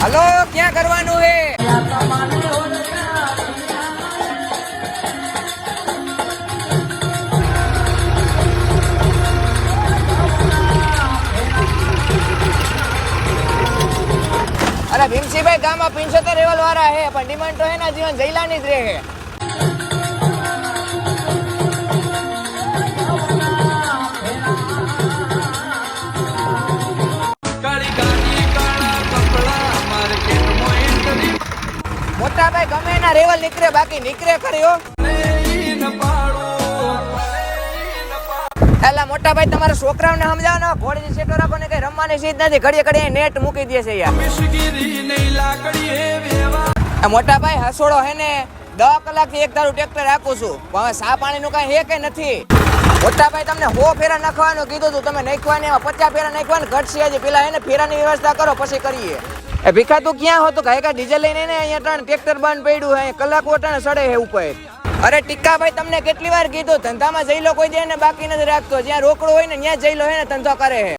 Hello, ક્યાં કરવાનું હે? અરે ભીમસીભાઈ, ગામમાં 75 લેવલ વાળા હે, પણ ડિમાન્ડ તો હે ના જીવન જઈલાની જ રહે હે. મોટા ભાઈ ગમે એના રેવલ નીકળે, બાકી નીકળે કર્યો. એલા મોટા ભાઈ, તમારા છોકરાઓને સમજાવો ને, ઘોડીની સેટો રાખો ને, કઈ રમવાની સીધ નથી. ઘડીએ ઘડીએ નેટ મૂકી દે છે યાર. મોટા ભાઈ હસોડો હે ને 10 કલાકથી એક ધારું ટ્રેક્ટર રાખું છું, પણ હવે સા પાણીનું કઈ હે કઈ નથી. મોટા ભાઈ, તમને 100 ફેરા નાખવાનું કીધું તું, તમે નાખવાની 50 ફેરા નાખવાનું ઘટશે. હજી પેલા એને ફેરાની વ્યવસ્થા કરો, પછી કરીએ. એ ભીખા, તું ક્યાં હતો? કાંઈ ડીઝલ લઈને ને અહીંયા ત્રણ ટ્રેક્ટર બંધ પડ્યું હે, કલાક ઓટાને સડે હે ઉપર. અરે ટીકા ભાઈ, તમને કેટલી વાર કીધું, ધંધામાં જઈ લો કોઈ દે ને બાકી નથી રાખતો. જ્યાં રોકડો હોય ને ત્યાં જઈ લો હે ને ધંધો કરે હે.